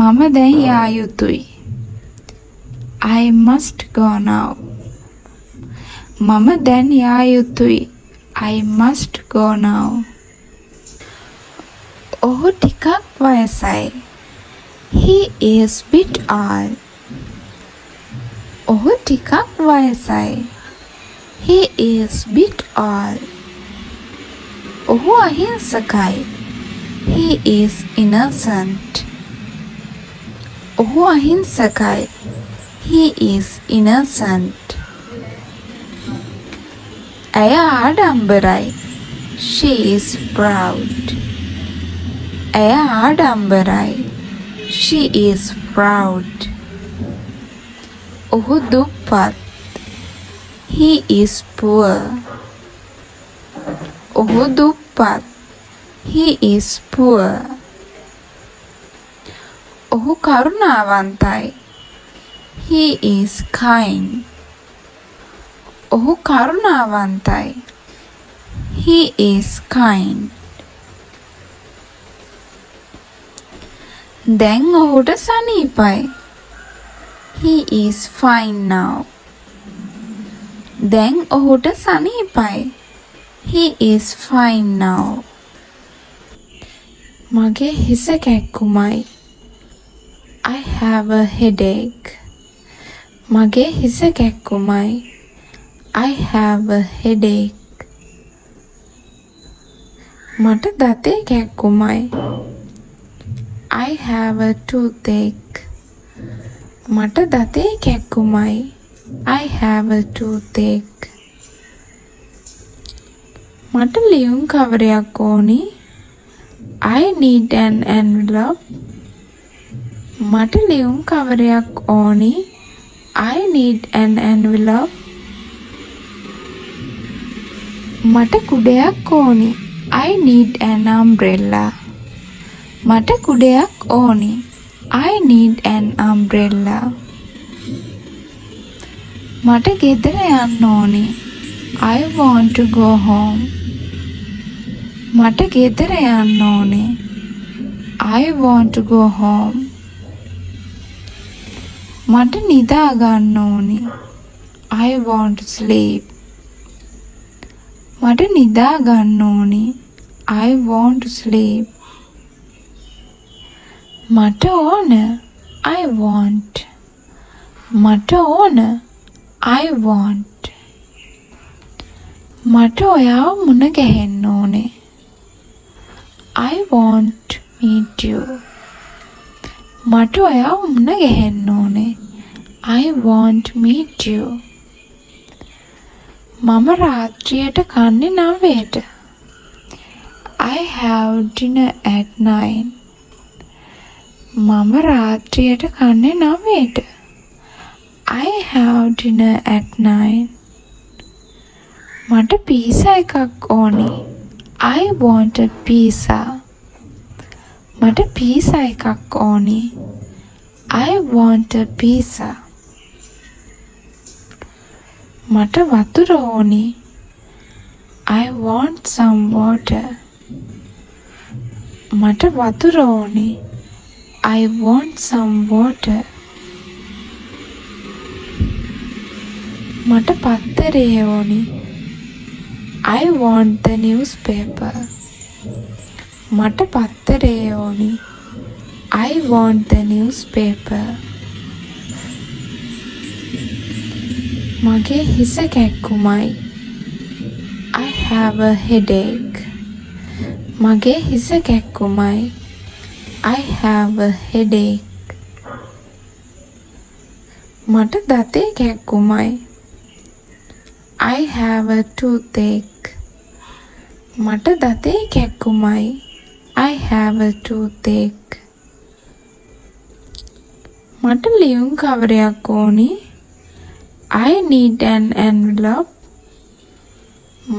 මම දැන් යා යුතුයි. I must go now. මම දැන් යා යුතුයි. I must go now. ඔහු ටිකක් වයසයි. He is bit old. ඔහු ටිකක් වයසයි. He is bit old. ඔහු අහිංසකයි. He is innocent. ඔහු අහිංසකයි. He is innocent. ඇය ආඩම්බරයි. She is proud. ඇය ආඩම්බරයි. She is proud. ඔහු දුප්පත්. He is poor. ඔහු දුප්පත්. He is poor. ඔහු කරුණාවන්තයි. He is kind. ඔහු කරුණාවන්තයි. He is kind. දැන් ඔහුට සනීපයි. He is fine now. දැන් ඔහුට සනීපයි. He is fine now. මගේ හිස කැක්කුමයි. I have a headache. මගේ හිස කැක්කුමයි. I have a headache. මට දතේ කැක්කුමයි. I have a toothache. මට දතේ කැක්කුමයි. I have a toothache. මට ලියුම් කවරයක් ඕනි. I need an envelope. මට ලියුම් කවරයක් ඕනි. I need an envelope. මට කුඩයක් ඕනි. I need an umbrella. මට කුඩයක් ඕනි. I need an umbrella. මට ගෙදර යන්න ඕනි. I want to go home. මට ගෙදර යන්න ඕනි. I want to go home. මට නිදා ගන්න ඕනි. I want to sleep. මට නිදා ගන්න ඕනි. I want to sleep. මට ඕන. I want. මට ඕන. I want. මට ඔයාව මුණ ගැහෙන්න ඕනේ. I want to meet you. මට ඔයාව මුණ ගැහෙන්න ඕනේ. I want to meet you. මම රාත්‍රියට කන්නේ 9ට. I have dinner at 9. මම රාත්‍රියට කන්නේ 9ට. I have dinner at 9. මට පීසා එකක් ඕනි. I want a pizza. මට පීසා එකක් ඕනි. I want a pizza. මට වතුර ඕනි. I want some water. මට වතුර ඕනි. I want some water. මට පත්තරේ ඕනි. I want the newspaper. මට පත්තරේ ඕනි. I want the newspaper. මගේ හිස කැක්කුමයි. I have a headache. මගේ හිස කැක්කුමයි. I have a headache. මට දතේ කැක්කුමයි. I have a toothache. මට දතේ කැක්කුමයි. I have a toothache. මට ලියුම් කවරයක් ඕනි. I need an envelope.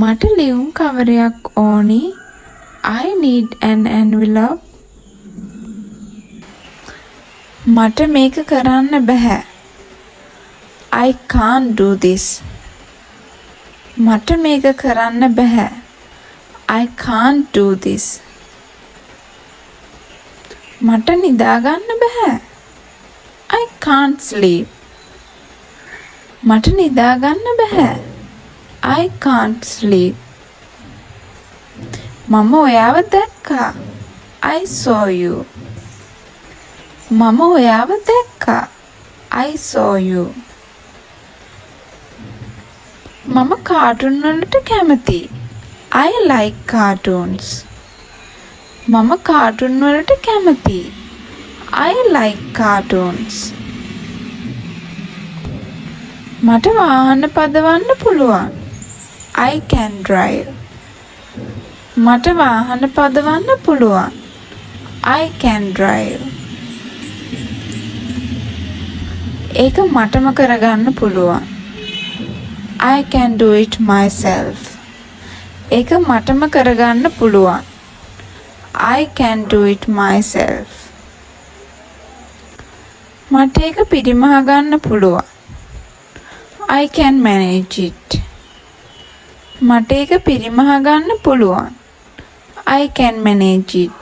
මට ලියුම් කවරයක් ඕනි. I need an envelope. මට මේක කරන්න බෑ. I can't do this. මට මේක කරන්න බෑ. I can't do this. මට නිදා ගන්න බෑ. I can't sleep. මට නිදා ගන්න බෑ. I can't sleep. මම ඔයාව දැක්කා. I saw you. මම ඔයාව දැක්කා. I saw you. මම කාටුන් වලට කැමතියි. I like cartoons. මම කාටුන් වලට කැමතියි. I like cartoons. මට වාහන පදවන්න පුළුවන්. I can drive. මට වාහන පදවන්න පුළුවන්. I can drive. ඒක මටම කරගන්න පුළුවන්. I can do it myself. ඒක මටම කරගන්න පුළුවන්. I can do it myself. මට ඒක පිරිමහ ගන්න පුළුවන්. I can manage it. මට ඒක පිරිමහ ගන්න පුළුවන්. I can manage it.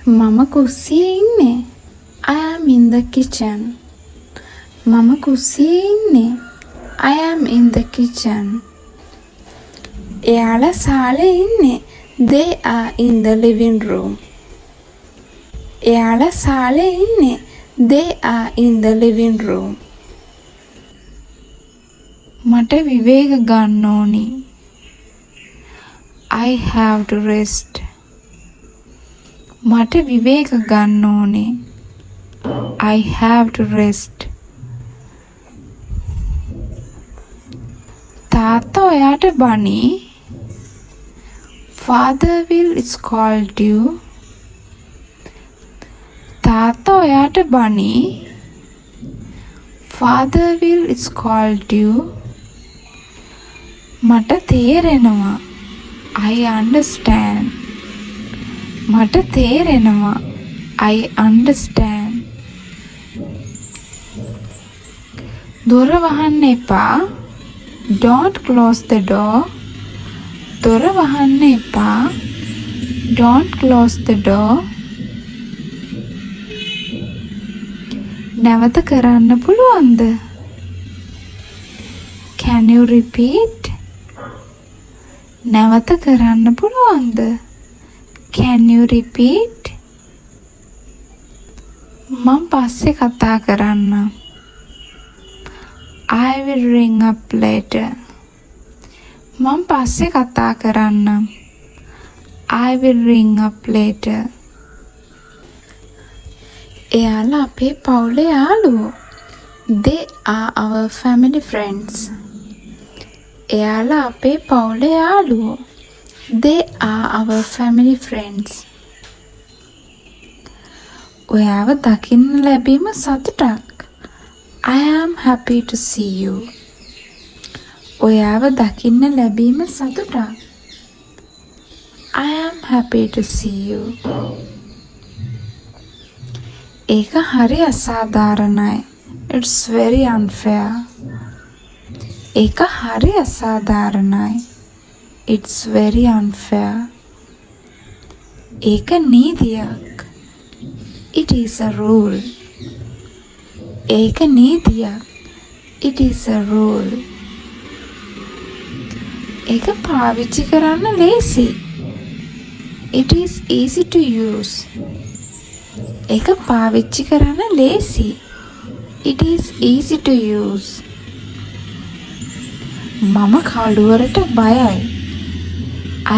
මම කුස්සියේ ඉන්නේ. I am in the kitchen. මම කුස්සියේ ඉන්නේ. I am in the kitchen. එයාලා සාලේ ඉන්නේ. They are in the living room. එයාලා සාලේ ඉන්නේ. They are in the living room. මට විවේක ගන්න ඕනි. I have to rest. මට විවේක ගන්න ඕනේ. I have to rest. තාත්තා ඔයාට බනි. Father will scold you. තාත්තා ඔයාට බනි. Father will scold you. මට තේරෙනවා. I understand. මට තේරෙනවා. I understand. දොර වහන්න එපා. Don't close the door. දොර වහන්න එපා. Don't close the door. නැවත කරන්න පුළුවන්ද? Can you repeat? නැවත කරන්න පුළුවන්ද? Can you repeat? මම පස්සේ කතා කරන්නම්. I will ring up later. මම පස්සේ කතා කරන්නම්. I will ring up later. එයාලා අපේ පවුලේ යාළුවෝ. They are our family friends. එයාලා අපේ පවුලේ යාළුවෝ. They are our family friends. ඔයාව දකින්න ලැබීම සතුටක්. I am happy to see you. ඔයාව දකින්න ලැබීම සතුටක්. I am happy to see you. ඒක හරි අසාධාරණයි. It's very unfair. ඒක හරි අසාධාරණයි. It's very unfair. ඒක නීතියක්. It is a rule. ඒක නීතියක්. It is a rule. ඒක පාවිච්චි කරන්න ලේසි. It is easy to use. ඒක පාවිච්චි කරන්න ලේසි. It is easy to use. මම කළුවරට බයයි.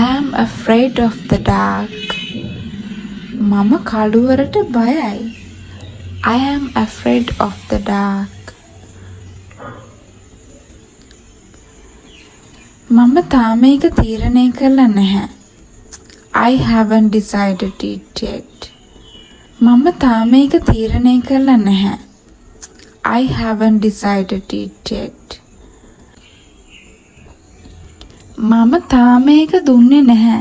I am afraid of the dark. මම කළුවරට බයයි. I am afraid of the dark. මම තාම ඒක තීරණය කළා නැහැ. I haven't decided it yet. මම තාම ඒක තීරණය කළා නැහැ. I haven't decided it yet. මම තාම ඒක දුන්නේ නැහැ.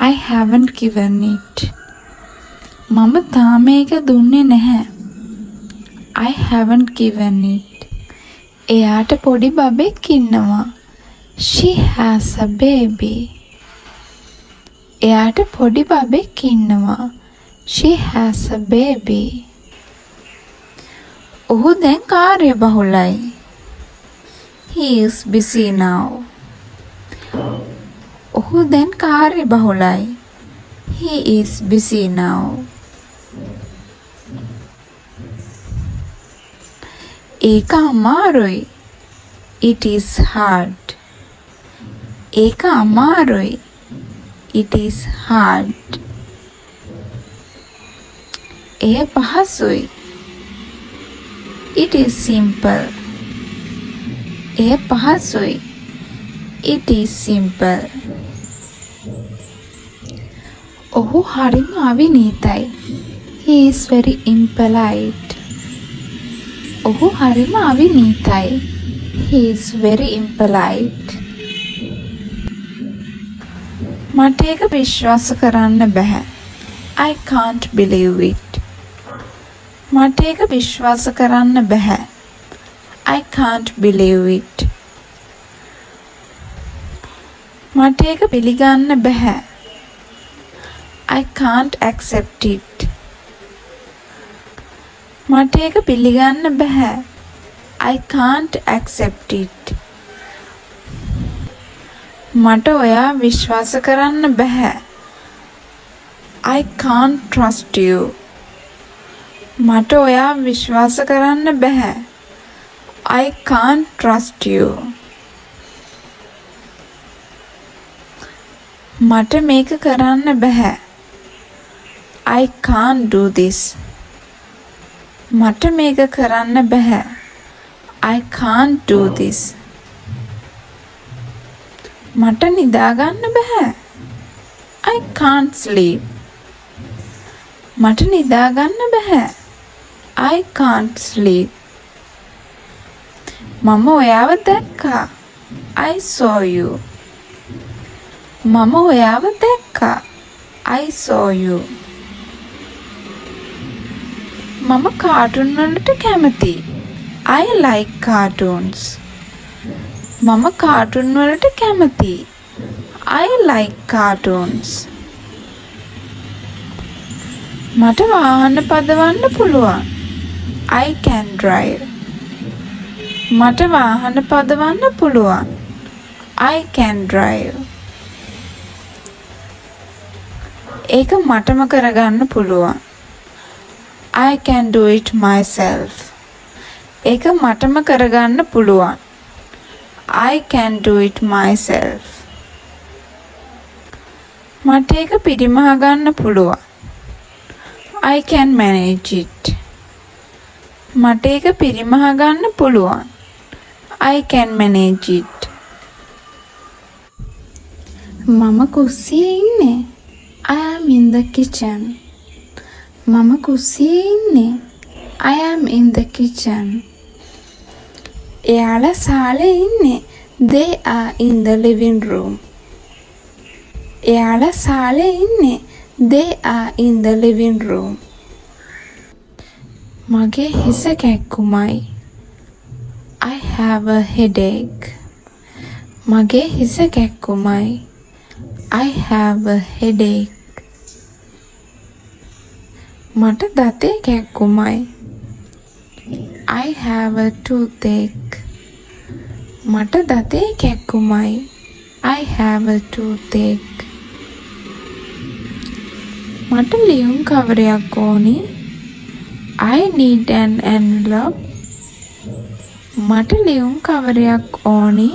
I haven't given it. මම තාම ඒක දුන්නේ නැහැ. I haven't given it. එයාට පොඩි බබෙක් ඉන්නවා. She has a baby. එයාට පොඩි බබෙක් ඉන්නවා. She has a baby. ඔහු දැන් කාර්යබහුලයි. He is busy now. ඔහු දැන් කාර්යබහුලයි. He is busy now. ඒක අමාරුයි. It is hard. ඒක අමාරුයි. It is hard. එය පහසුයි. It is simple. එය පහසුයි. It is simple. ඔහු හරිම අවිනීතයි. He is very impolite. ඔහු හරිම අවිනීතයි. He is very impolite. මට ඒක විශ්වාස කරන්න බෑ. I can't believe it. මට ඒක විශ්වාස කරන්න බෑ. I can't believe it. මට ඒක පිළිගන්න බෑ. I can't accept it. මට ඒක පිළිගන්න බෑ. I can't accept it. මට ඔයා විශ්වාස කරන්න බෑ. I can't trust you. මට ඔයා විශ්වාස කරන්න බෑ. I can't trust you. මට මේක කරන්න බෑ. I can't do this. මට මේක කරන්න බෑ. I can't do this. මට නිදාගන්න බෑ. I can't sleep. මට නිදාගන්න බෑ. I can't sleep. මම ඔයාව දැක්කා. I saw you. මම ඔයාව දැක්කා. I saw you. මම කාටුන් වලට කැමතියි. I like cartoons. මම කාටුන් වලට කැමතියි. I like cartoons. මට වාහන පදවන්න පුළුවන්. I can drive. මට වාහන පදවන්න පුළුවන්. I can drive. ඒක මටම කරගන්න පුළුවන්. I can do it myself. ඒක මටම කරගන්න පුළුවන්. I can do it myself. මට ඒක පිරිමහ ගන්න පුළුවන්. I can manage it. මට ඒක පිරිමහ ගන්න පුළුවන්. I can manage it. මම කුස්සියේ ඉන්නේ. I am in the kitchen. මම කුස්සියේ ඉන්නේ. I am in the kitchen. එයාලා සාලේ ඉන්නේ. They are in the living room. එයාලා සාලේ ඉන්නේ. They are in the living room. මගේ හිස කැක්කුමයි. I have a headache. මගේ හිස කැක්කුමයි. I have a headache. මට දතේ කැක්කුමයි. I have a toothache. මට දතේ කැක්කුමයි. I have a toothache. මට ලියුම් කවරයක් ඕනි. I need an envelope. මට ලියුම් කවරයක් ඕනි.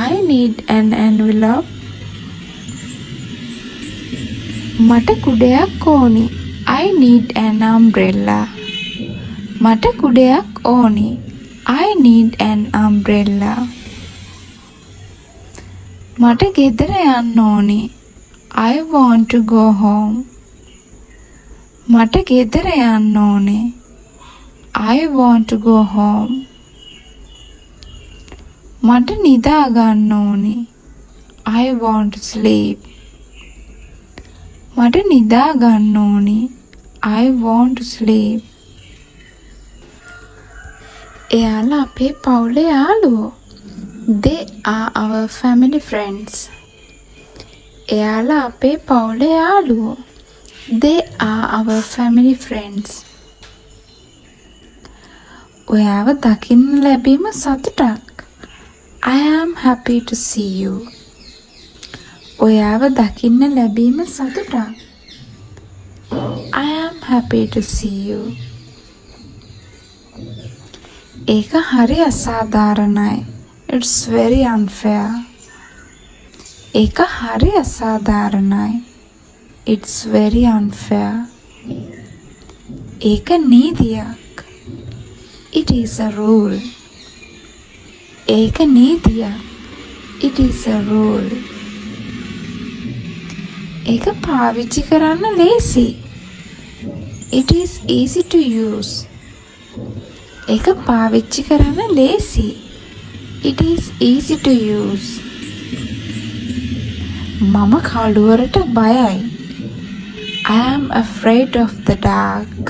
I need an envelope. මට කුඩයක් ඕනි. I need an umbrella. මට කුඩයක් ඕනි. I need an umbrella. මට ගෙදර යන්න ඕනි. I want to go home. මට ගෙදර යන්න ඕනේ. I want to go home. මට නිදා ගන්න ඕනේ. I want to sleep. මට නිදා ගන්න ඕනේ. I want to sleep. එයාලා අපේ පවුලේ යාළුවෝ. They are our family friends. එයාලා අපේ පවුලේ යාළුවෝ. They are our family friends. ඔයාව දකින්න ලැබීම සතුටක්. I am happy to see you. ඔයාව දකින්න ලැබීම සතුටක්. I am happy to see you. ඒක හරි අසාධාරණයි. It's very unfair. ඒක හරි අසාධාරණයි. It's very unfair. ඒක නීතියක්. It is a rule. ඒක නීතියක්. It is a rule. ඒක පාවිච්චි කරන්න ලේසි. It is easy to use. ඒක පාවිච්චි කරන්න ලේසි. It is easy to use. මම කළුවරට බයයි. I am afraid of the dark.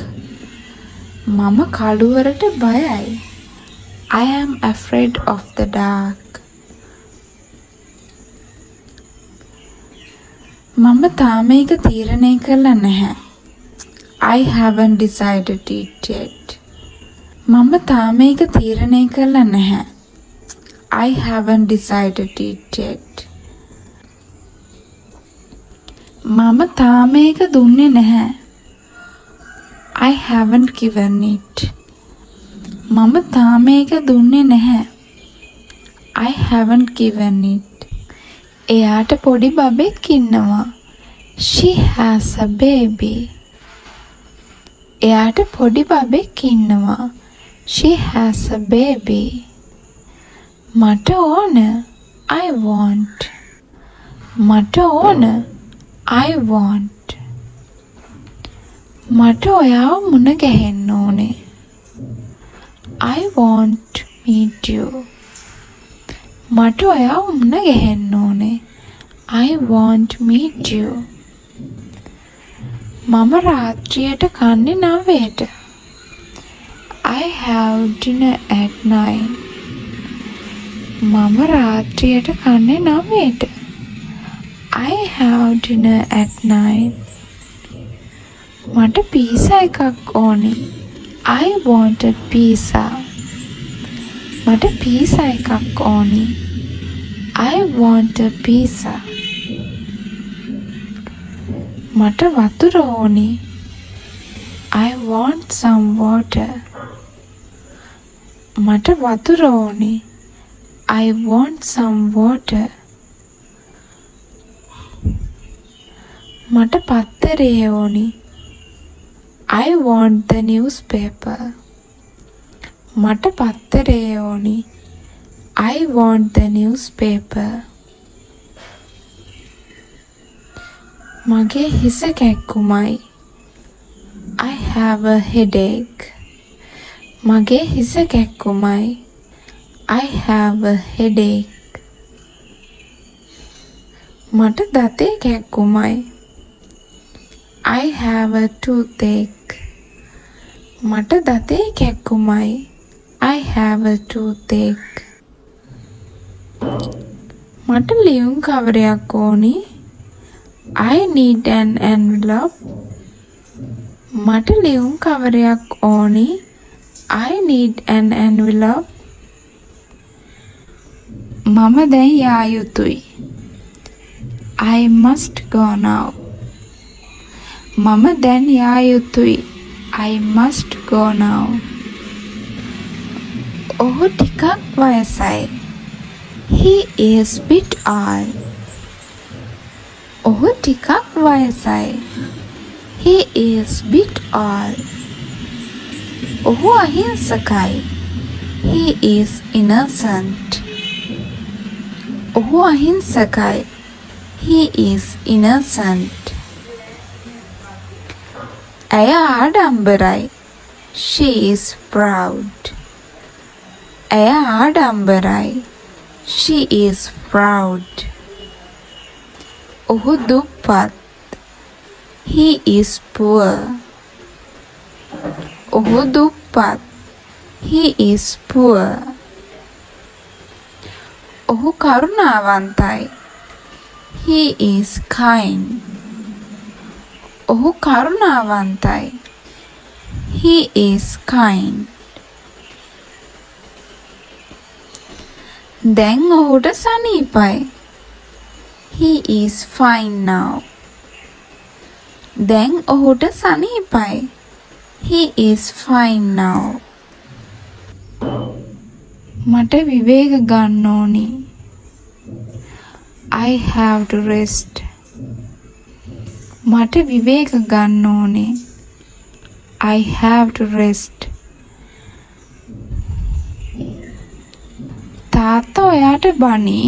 මම කළුවරට බයයි. I am afraid of the dark. මම තාම ඒක තීරණය කළා නැහැ. I haven't decided it yet. මම තාම ඒක තීරණය කළා නැහැ. I haven't decided it yet. මම තාම ඒක දුන්නේ නැහැ. I haven't given it. මම තාම ඒක දුන්නේ නැහැ. I haven't given it. එයාට පොඩි බබෙක් ඉන්නවා. She has a baby. එයාට පොඩි බබෙක් ඉන්නවා. She has a baby. මට ඕන. I want. මට ඕන. I want. මට ඔයාව මුණ ගැහෙන්න ඕනේ. I want to meet you. මට ඔයාව මුණ ගැහෙන්න ඕනේ. I want to meet you. මම රාත්‍රියට කන්නේ 9ට. I have dinner at 9. මම රාත්‍රියට කන්නේ 9ට. I have dinner at 9. මට පීසා එකක් ඕනි. I want a pizza. මට පීසා එකක් ඕනි. I want a pizza. මට වතුර ඕනි. I want some water. මට වතුර ඕනි. I want some water. මට පත්තරේ ඕනි. I want the newspaper. මට පත්තරේ ඕනි. I want the newspaper. මගේ හිස කැක්කුමයි. I have a headache. මගේ හිස කැක්කුමයි. I have a headache. මට දතේ කැක්කුමයි. I have a toothache. මට දතේ කැක්කුමයි. I have a toothache. මට ලියුම් කවරයක් ඕනි. I need an envelope. මට ලියුම් කවරයක් ඕනි. I need an envelope. මම දැන් යා යුතුයි. I must go now. මම දැන් යා යුතුයි. I must go now. ඔහු ටිකක් වයසයි. He is bit old. ඔහු ටිකක් වයසයි. He is bit old. ඔහු අහිංසකයි. He is innocent. ඔහු අහිංසකයි. He is innocent. ඇය ආඩම්බරයි. She is proud. ඇය ආඩම්බරයි. She is proud. ඔහු දුප්පත්. He is poor. ඔහු දුප්පත්. He is poor. ඔහු කරුණාවන්තයි. He is kind. ඔහු කරුණාවන්තයි. He is kind. දැන් ඔහුට සනීපයි. He is fine now. දැන් ඔහුට සනීපයි. He is fine now. මට විවේක ගන්න ඕනි. I have to rest. මට විවේක ගන්න ඕනේ. I have to rest. තාත්තා ඔයාට බනි.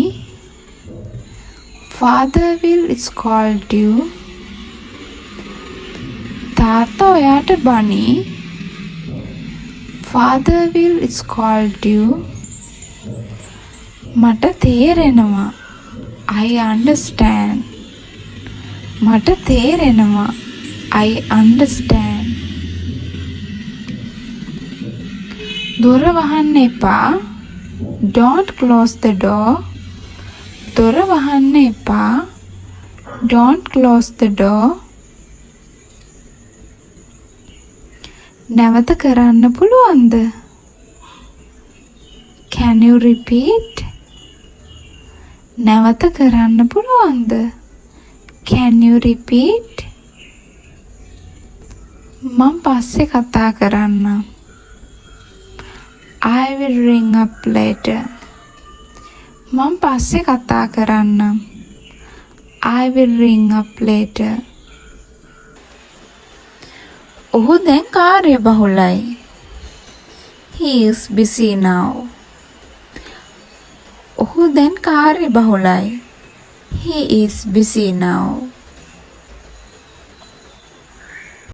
Father will scold you. තාත්තා ඔයාට බනි. Father will scold you. මට තේරෙනවා. I understand. මට තේරෙනවා. I understand. දොර වහන්න එපා. Don't close the door. දොර වහන්න එපා. Don't close the door. නැවත කරන්න පුළුවන්ද? Can you repeat? නැවත කරන්න පුළුවන්ද? Can you repeat? මම පස්සේ කතා කරන්නම්. I will ring up later. මම පස්සේ කතා කරන්නම්. I will ring up later. ඔහු දැන් කාර්යබහුලයි. He is busy now. ඔහු දැන් කාර්යබහුලයි. He is busy now.